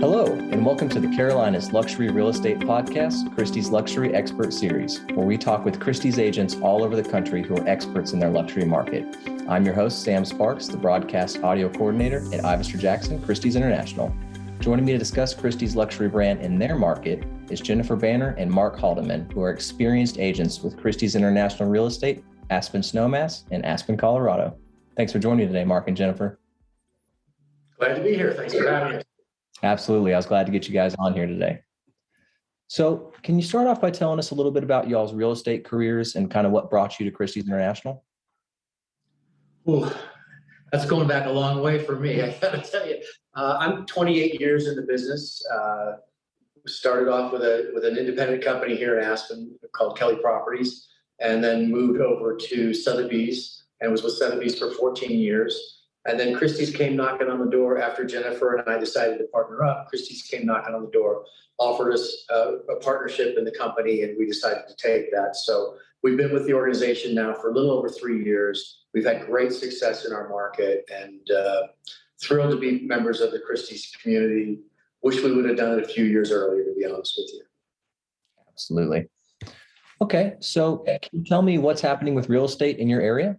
Hello, and welcome to the Carolinas Luxury Real Estate Podcast, Christie's Luxury Expert Series, where we talk with Christie's agents all over the country who are experts in their luxury market. I'm your host, Sam Sparks, the broadcast audio coordinator at Ivister Jackson, Christie's International. Joining me to discuss Christie's luxury brand in their market is Jennifer Banner and Mark Haldeman, who are experienced agents with Christie's International Real Estate, Aspen, Snowmass, and Aspen, Colorado. Thanks for joining me today, Mark and Jennifer. Glad to be here. Thanks for having us. Absolutely. I was glad to get you guys on here today. So can you start off by telling us a little bit about y'all's real estate careers and kind of what brought you to Christie's International? Ooh, that's going back a long way for me. I gotta tell you, I'm 28 years in the business. Started off with an independent company here in Aspen called Kelly Properties, and then moved over to Sotheby's and was with Sotheby's for 14 years. And then Christie's came knocking on the door after Jennifer and I decided to partner up. Christie's came knocking on the door, offered us a partnership in the company, and we decided to take that. So we've been with the organization now for a little over 3 years. We've had great success in our market and thrilled to be members of the Christie's community. Wish we would have done it a few years earlier, to be honest with you. Absolutely. Okay. So can you tell me what's happening with real estate in your area?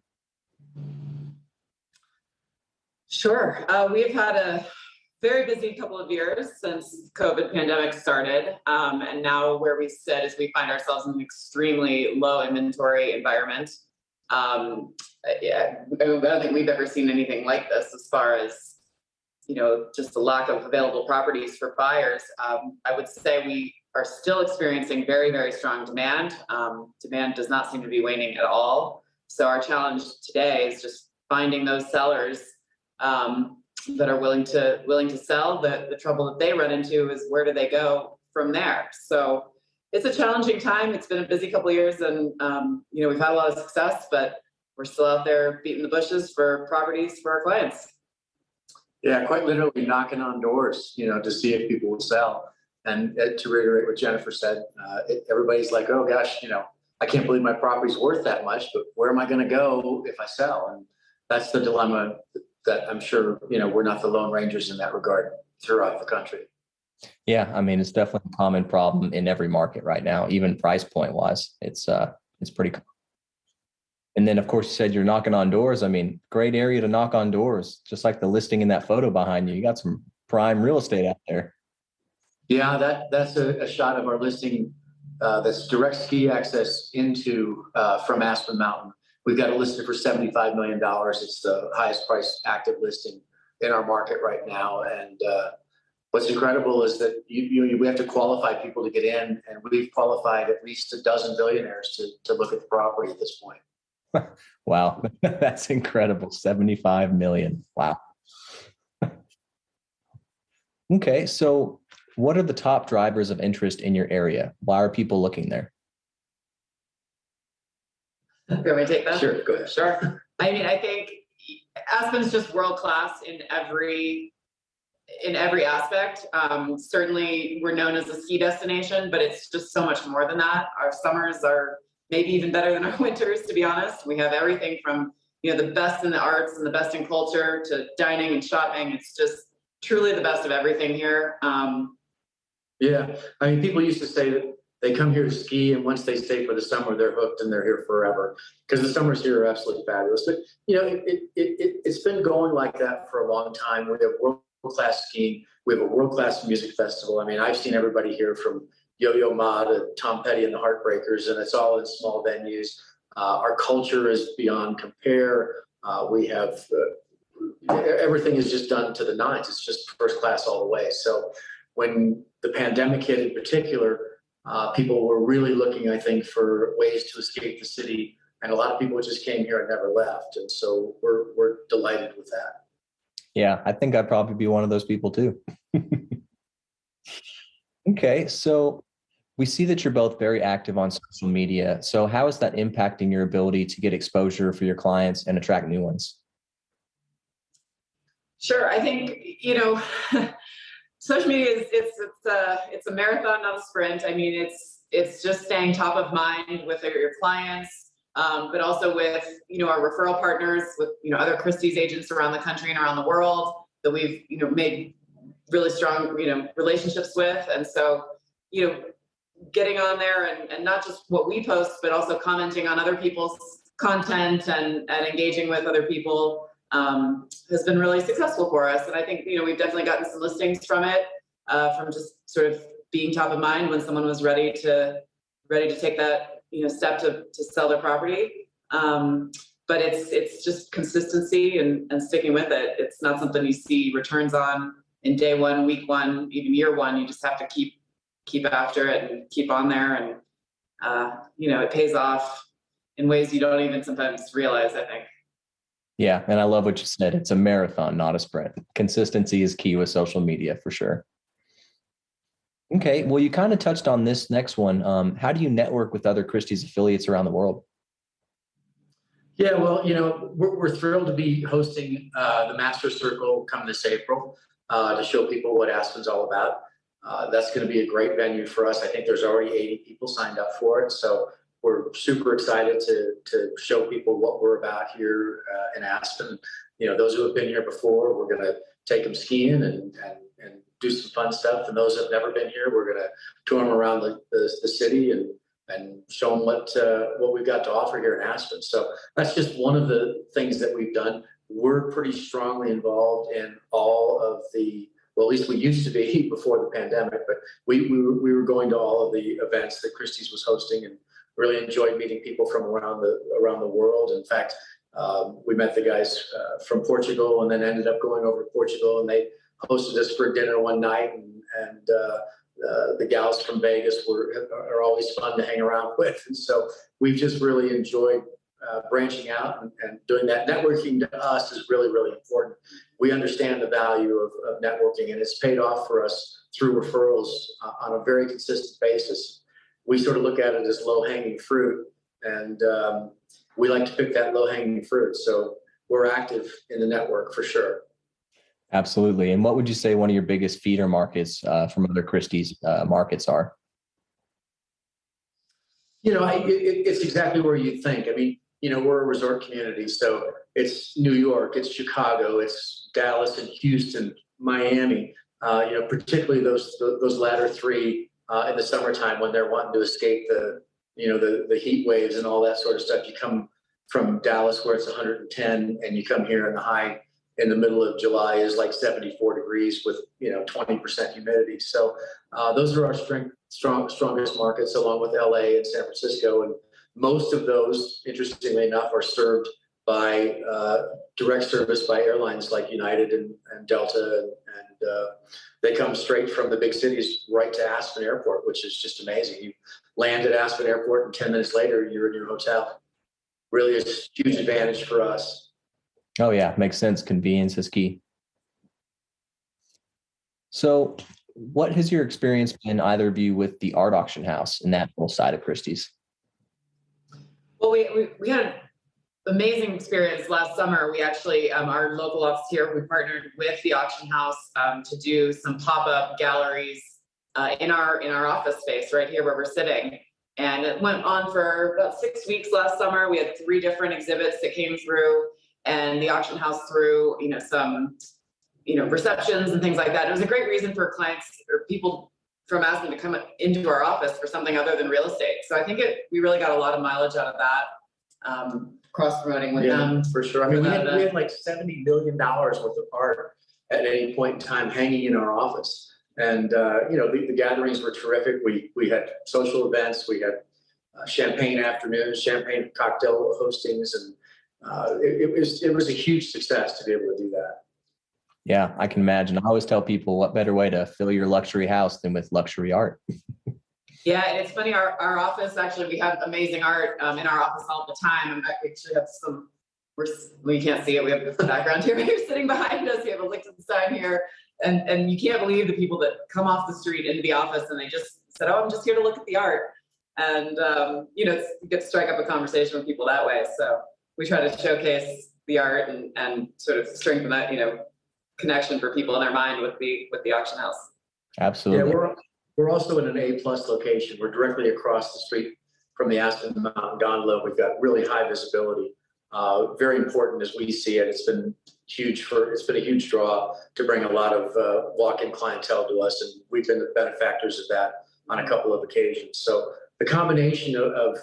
Sure. We've had a very busy couple of years since COVID pandemic started. And now where we sit is we find ourselves in an extremely low inventory environment. I don't think we've ever seen anything like this as far as, just the lack of available properties for buyers. I would say we are still experiencing very, very strong demand. Demand does not seem to be waning at all. So our challenge today is just finding those sellers that are willing to sell. The trouble that they run into is where do they go from there? So it's a challenging time. It's been a busy couple of years, and we've had a lot of success, but we're still out there beating the bushes for properties for our clients. Yeah, quite literally knocking on doors, to see if people will sell. And to reiterate what Jennifer said, everybody's like, oh gosh, I can't believe my property's worth that much, but where am I going to go if I sell? And that's the dilemma that I'm sure, we're not the lone rangers in that regard throughout the country. Yeah. I mean, it's definitely a common problem in every market right now, even price point wise. It's pretty common. And then of course you said you're knocking on doors. I mean, great area to knock on doors, just like the listing in that photo behind you. You got some prime real estate out there. Yeah, that's a shot of our listing. That's direct ski access into from Aspen Mountain. We've got it listed for $75 million. It's the highest priced active listing in our market right now. And what's incredible is that we have to qualify people to get in, and we've qualified at least a dozen billionaires to look at the property at this point. Wow, that's incredible. 75 million. Wow. Okay, so what are the top drivers of interest in your area? Why are people looking there? You want me to take that? Sure, go ahead. Sure. I mean, I think Aspen's just world-class in every aspect. Certainly we're known as a ski destination, but it's just so much more than that. Our summers are maybe even better than our winters, to be honest. We have everything from, the best in the arts and the best in culture to dining and shopping. It's just truly the best of everything here. Yeah. I mean, people used to say that they come here to ski, and once they stay for the summer, they're hooked and they're here forever, because the summers here are absolutely fabulous. But, it's been going like that for a long time. We have world-class skiing. We have a world-class music festival. I mean, I've seen everybody here from Yo-Yo Ma to Tom Petty and the Heartbreakers, and it's all in small venues. Our culture is beyond compare. We have everything is just done to the nines. It's just first class all the way. So when the pandemic hit in particular, people were really looking, I think, for ways to escape the city, and a lot of people just came here and never left. And so we're delighted with that. Yeah, I think I'd probably be one of those people too. Okay, so we see that you're both very active on social media. So how is that impacting your ability to get exposure for your clients and attract new ones? Sure. I think, social media is it's a marathon, not a sprint. I mean, it's just staying top of mind with your clients, but also with our referral partners, with other Christie's agents around the country and around the world that we've made really strong, relationships with. And so, getting on there and not just what we post, but also commenting on other people's content and engaging with other people has been really successful for us. And I think, we've definitely gotten some listings from it, from just sort of being top of mind when someone was ready to take that, step to sell their property. But it's just consistency and sticking with it. It's not something you see returns on in day one, week one, even year one. You just have to keep after it and keep on there. And, it pays off in ways you don't even sometimes realize, I think. Yeah. And I love what you said. It's a marathon, not a sprint. Consistency is key with social media for sure. Okay. Well, you kind of touched on this next one. How do you network with other Christie's affiliates around the world? Yeah, well, we're thrilled to be hosting the Master Circle come this April to show people what Aspen's all about. That's going to be a great venue for us. I think there's already 80 people signed up for it. So we're super excited to show people what we're about here in Aspen. Those who have been here before, we're going to take them skiing and do some fun stuff. And those who have never been here, we're going to tour them around the city and show them what we've got to offer here in Aspen. So that's just one of the things that we've done. We're pretty strongly involved in all of well, at least we used to be before the pandemic, but we were going to all of the events that Christie's was hosting and really enjoyed meeting people from around the world. In fact, we met the guys from Portugal and then ended up going over to Portugal, and they hosted us for dinner one night, and the gals from Vegas are always fun to hang around with. And so we've just really enjoyed branching out and doing that. Networking to us is really, really important. We understand the value of networking, and it's paid off for us through referrals on a very consistent basis. We sort of look at it as low-hanging fruit, and we like to pick that low-hanging fruit. So we're active in the network for sure. Absolutely. And what would you say one of your biggest feeder markets from other Christie's markets are? It's exactly where you think. I mean, we're a resort community, so it's New York, it's Chicago, it's Dallas and Houston, Miami. Particularly those latter three in the summertime when they're wanting to escape the heat waves and all that sort of stuff. You come from Dallas where it's 110, and you come here in the high in the middle of July is like 74 degrees with 20% humidity. So those are our strongest markets, along with LA and San Francisco. And most of those, interestingly enough, are served by direct service by airlines like United and Delta, and they come straight from the big cities right to Aspen Airport, which is just amazing. You land at Aspen Airport, and 10 minutes later, you're in your hotel. Really a huge advantage for us. Oh, yeah. Makes sense. Convenience is key. So what has your experience been, either of you, with the art auction house and that whole side of Christie's? Well, we had an amazing experience last summer. We actually, our local office here, we partnered with the auction house to do some pop-up galleries in our office space right here where we're sitting. And it went on for about 6 weeks last summer. We had 3 different exhibits that came through, and the auction house threw, some, receptions and things like that. It was a great reason for clients or people from Aspen to come into our office for something other than real estate. So I think we really got a lot of mileage out of that, cross-promoting with them. For sure. I mean, we had like $70 million worth of art at any point in time hanging in our office. And, the gatherings were terrific. We had social events, we had champagne afternoons, champagne cocktail hostings, and it was a huge success to be able to do that. Yeah, I can imagine. I always tell people, what better way to fill your luxury house than with luxury art? Yeah, and it's funny, our office, actually, we have amazing art in our office all the time. And I actually have we can't see it, we have the background here. You're sitting behind us, you have a Lichtenstein sign here. And you can't believe the people that come off the street into the office and they just said, "Oh, I'm just here to look at the art." And, you get to strike up a conversation with people that way. So we try to showcase the art and sort of strengthen that, connection for people in their mind with the auction house. Absolutely. Yeah, we're also in an A+ location. We're directly across the street from the Aspen Mountain Gondola. We've got really high visibility very important as we see it. It's been a huge draw to bring a lot of walk-in clientele to us, and we've been the benefactors of that on a couple of occasions. So the combination of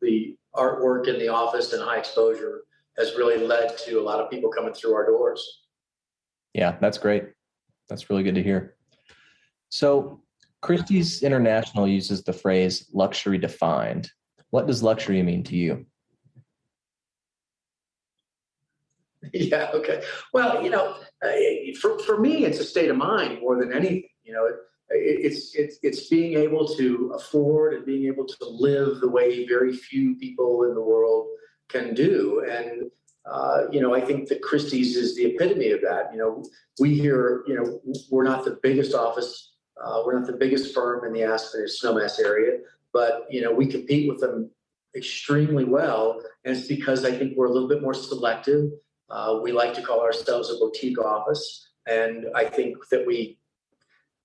the artwork in the office and high exposure has really led to a lot of people coming through our doors. Yeah, that's great. That's really good to hear. So Christie's International uses the phrase luxury defined. What does luxury mean to you? Yeah. Okay. Well, for me, it's a state of mind more than anything. It's being able to afford and being able to live the way very few people in the world can do. And, I think that Christie's is the epitome of that. We here, we're not the biggest office. We're not the biggest firm in the Aspen or Snowmass area, but, we compete with them extremely well. And it's because I think we're a little bit more selective. We like to call ourselves a boutique office. And I think that we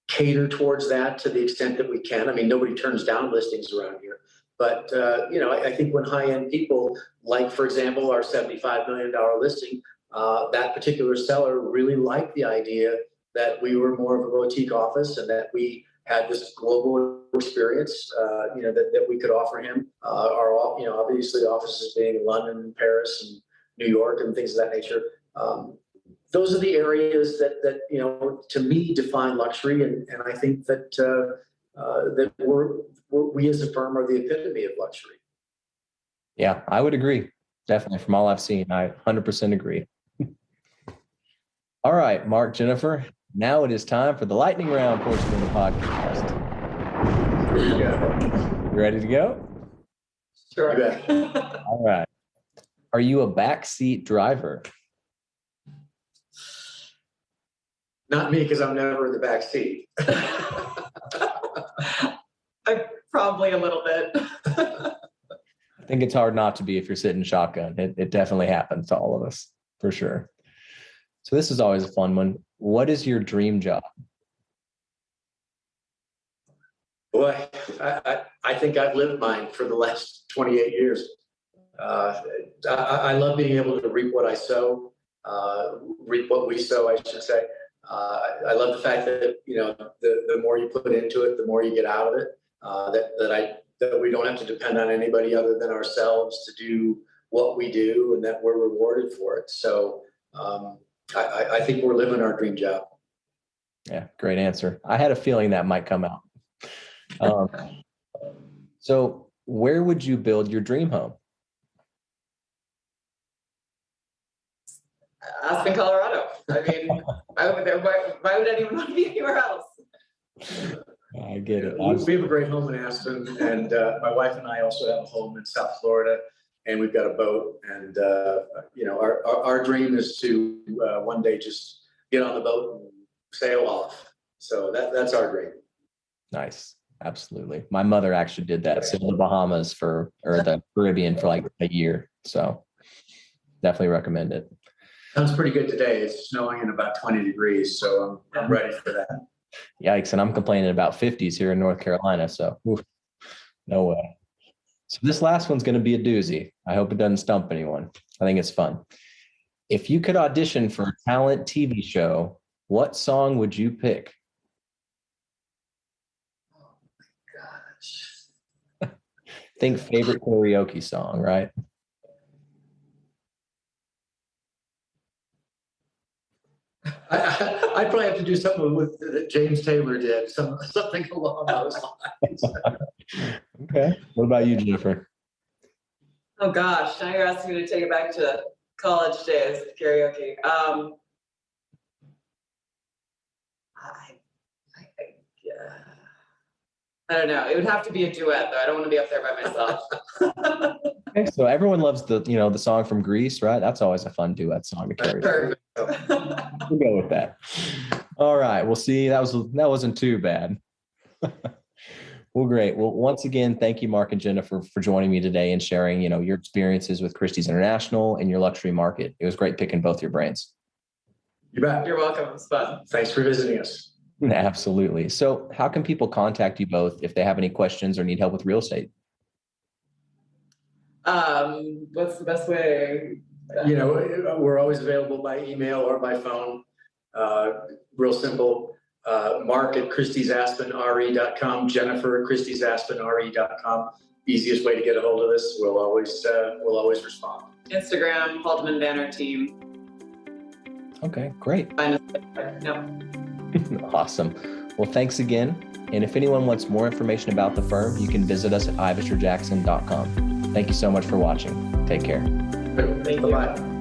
cater towards that to the extent that we can. I mean, nobody turns down listings around here. But, I think when high-end people, like, for example, our $75 million listing, that particular seller really liked the idea that we were more of a boutique office and that we had this global experience, that we could offer him. Obviously offices being in London, Paris, and New York and things of that nature. Those are the areas that to me define luxury, and I think that that we as a firm are the epitome of luxury. Yeah, I would agree. Definitely, from all I've seen, I 100% agree. All right, Mark, Jennifer, now it is time for the lightning round portion of the podcast. Here we go. You ready to go? Sure. All right. Are you a backseat driver? Not me, because I'm never in the back seat. Probably a little bit. I think it's hard not to be if you're sitting shotgun. It definitely happens to all of us, for sure. So this is always a fun one. What is your dream job? Boy, I think I've lived mine for the last 28 years. I love being able to reap what I sow, reap what we sow, I should say. I love the fact that, the more you put into it, the more you get out of it, that we don't have to depend on anybody other than ourselves to do what we do, and that we're rewarded for it. So I think we're living our dream job. Yeah, great answer. I had a feeling that might come out. So where would you build your dream home? Aspen, Colorado. I mean, why would anyone want to be anywhere else? I get it. We have a great home in Aspen, and my wife and I also have a home in South Florida, and we've got a boat. And our dream is to one day just get on the boat and sail off. So that's our dream. Nice. Absolutely. My mother actually did that. Sailed the Bahamas or the Caribbean for like a year. So definitely recommend it. Sounds pretty good today. It's snowing in about 20 degrees, so I'm ready for that. Yikes. And I'm complaining about 50s here in North Carolina. So no way. So this last one's going to be a doozy. I hope it doesn't stump anyone. I think it's fun. If you could audition for a talent TV show, what song would you pick? Oh my gosh. Think favorite karaoke song, right? I'd probably have to do something with that James Taylor did, something along those lines. Okay. What about you, Jennifer? Oh gosh, now you're asking me to take it back to college days, karaoke. I don't know. It would have to be a duet, though. I don't want to be up there by myself. Okay, so everyone loves the song from Grease, right? That's always a fun duet song to carry. Perfect. We'll go with that. All right. We'll see. That wasn't too bad. Well, great. Well, once again, thank you, Mark and Jennifer, for joining me today and sharing, your experiences with Christie's International and your luxury market. It was great picking both your brains. You bet. You're welcome. It's fun. Thanks for visiting us. Absolutely. So how can people contact you both if they have any questions or need help with real estate? What's the best way? We're always available by email or by phone. Real simple. Mark at christiesaspenre.com, Jennifer at christiesaspenre.com. Easiest way to get a hold of us. We'll always respond. Instagram, Haldeman Banner Team. Okay, great. Find us there. Yep. Awesome. Well, thanks again. And if anyone wants more information about the firm, you can visit us at ivisherjackson.com. Thank you so much for watching. Take care. Thank you. Bye-bye.